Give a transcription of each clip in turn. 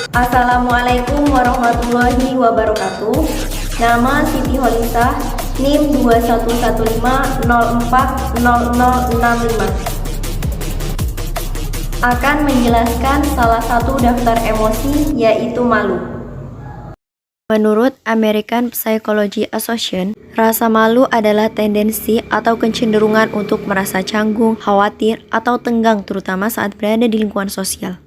Assalamualaikum warahmatullahi wabarakatuh. Nama Siti Holisah, NIM 2115040065. Akan menjelaskan salah satu daftar emosi, yaitu malu. Menurut American Psychology Association, rasa malu adalah tendensi atau kecenderungan untuk merasa canggung, khawatir, atau tenggang terutama saat berada di lingkungan sosial.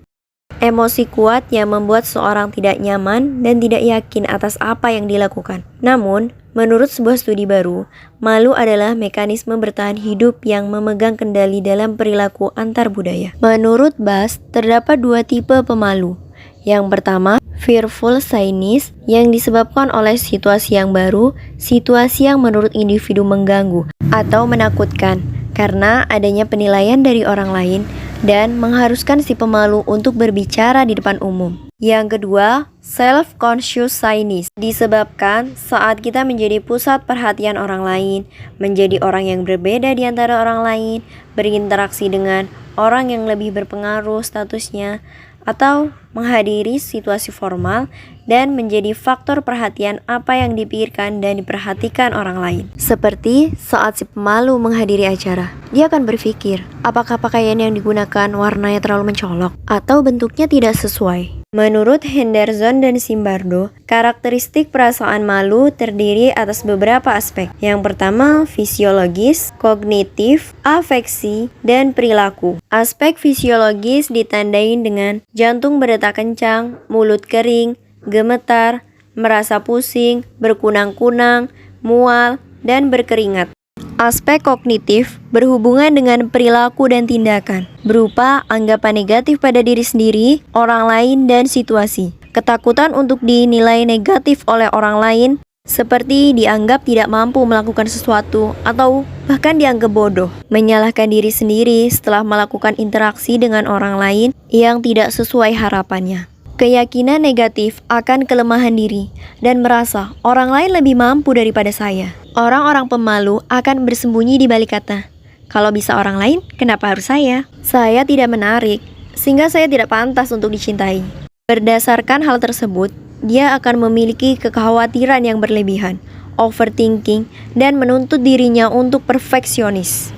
Emosi kuat yang membuat seorang tidak nyaman dan tidak yakin atas apa yang dilakukan. Namun, menurut sebuah studi baru, malu adalah mekanisme bertahan hidup yang memegang kendali dalam perilaku antar budaya. Menurut Bass, terdapat dua tipe pemalu. Yang pertama, fearful shyness yang disebabkan oleh situasi yang baru, situasi yang menurut individu mengganggu atau menakutkan karena adanya penilaian dari orang lain dan mengharuskan si pemalu untuk berbicara di depan umum. Yang kedua, self-conscious shyness disebabkan saat kita menjadi pusat perhatian orang lain, menjadi orang yang berbeda di antara orang lain, berinteraksi dengan orang yang lebih berpengaruh statusnya, atau menghadiri situasi formal dan menjadi faktor perhatian apa yang dipikirkan dan diperhatikan orang lain. Seperti saat si pemalu menghadiri acara, dia akan berpikir, apakah pakaian yang digunakan warnanya terlalu mencolok atau bentuknya tidak sesuai. Menurut Henderson dan Zimbardo, karakteristik perasaan malu terdiri atas beberapa aspek. Yang pertama, fisiologis, kognitif, afeksi, dan perilaku. Aspek fisiologis ditandai dengan jantung berdetak kencang, mulut kering, gemetar, merasa pusing, berkunang-kunang, mual, dan berkeringat. Aspek kognitif berhubungan dengan perilaku dan tindakan, berupa anggapan negatif pada diri sendiri, orang lain, dan situasi. Ketakutan untuk dinilai negatif oleh orang lain, seperti dianggap tidak mampu melakukan sesuatu atau bahkan dianggap bodoh. Menyalahkan diri sendiri setelah melakukan interaksi dengan orang lain yang tidak sesuai harapannya. Keyakinan negatif akan kelemahan diri dan merasa orang lain lebih mampu daripada saya. Orang-orang pemalu akan bersembunyi di balik kata, kalau bisa orang lain, kenapa harus saya? Saya tidak menarik, sehingga saya tidak pantas untuk dicintai. Berdasarkan hal tersebut, dia akan memiliki kekhawatiran yang berlebihan, overthinking, dan menuntut dirinya untuk perfeksionis.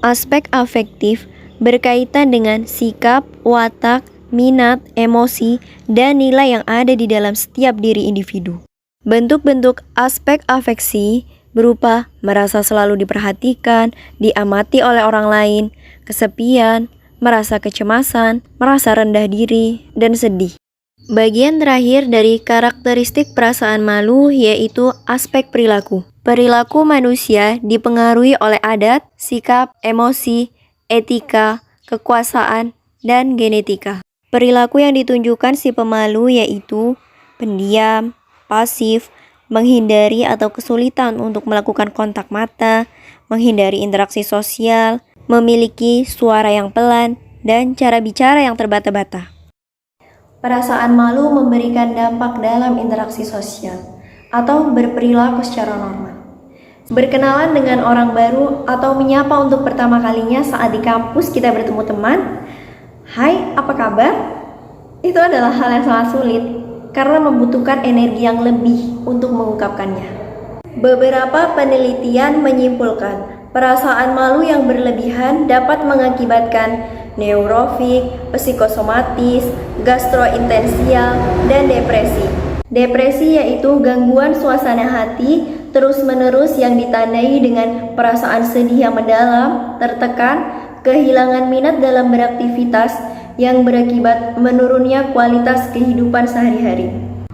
Aspek afektif berkaitan dengan sikap, watak, minat, emosi, dan nilai yang ada di dalam setiap diri individu. Bentuk-bentuk aspek afeksi berupa merasa selalu diperhatikan, diamati oleh orang lain, kesepian, merasa kecemasan, merasa rendah diri, dan sedih. Bagian terakhir dari karakteristik perasaan malu yaitu aspek perilaku. Perilaku manusia dipengaruhi oleh adat, sikap, emosi, etika, kekuasaan, dan genetika. Perilaku yang ditunjukkan si pemalu yaitu pendiam, pasif, menghindari atau kesulitan untuk melakukan kontak mata, menghindari interaksi sosial, memiliki suara yang pelan, dan cara bicara yang terbata-bata. Perasaan malu memberikan dampak dalam interaksi sosial atau berperilaku secara normal. Berkenalan dengan orang baru atau menyapa untuk pertama kalinya saat di kampus kita bertemu teman, "Hai, apa kabar?" Itu adalah hal yang sangat sulit karena membutuhkan energi yang lebih untuk mengungkapkannya. Beberapa penelitian menyimpulkan perasaan malu yang berlebihan dapat mengakibatkan neurofik, psikosomatis, gastrointensial, dan depresi. Depresi yaitu gangguan suasana hati terus-menerus yang ditandai dengan perasaan sedih yang mendalam, tertekan, kehilangan minat dalam beraktivitas yang berakibat menurunnya kualitas kehidupan sehari-hari.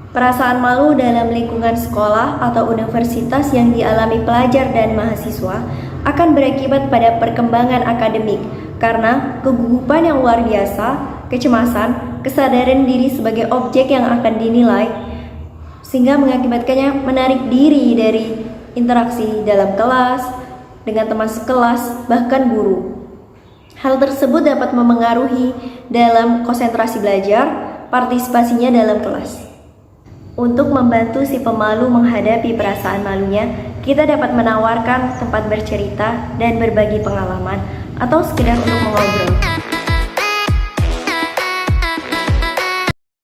Perasaan malu dalam lingkungan sekolah atau universitas yang dialami pelajar dan mahasiswa akan berakibat pada perkembangan akademik karena kegugupan yang luar biasa, kecemasan, kesadaran diri sebagai objek yang akan dinilai, sehingga mengakibatkannya menarik diri dari interaksi dalam kelas, dengan teman sekelas, bahkan guru. Hal tersebut dapat memengaruhi dalam konsentrasi belajar, partisipasinya dalam kelas. Untuk membantu si pemalu menghadapi perasaan malunya, kita dapat menawarkan tempat bercerita dan berbagi pengalaman, atau sekedar untuk mengobrol.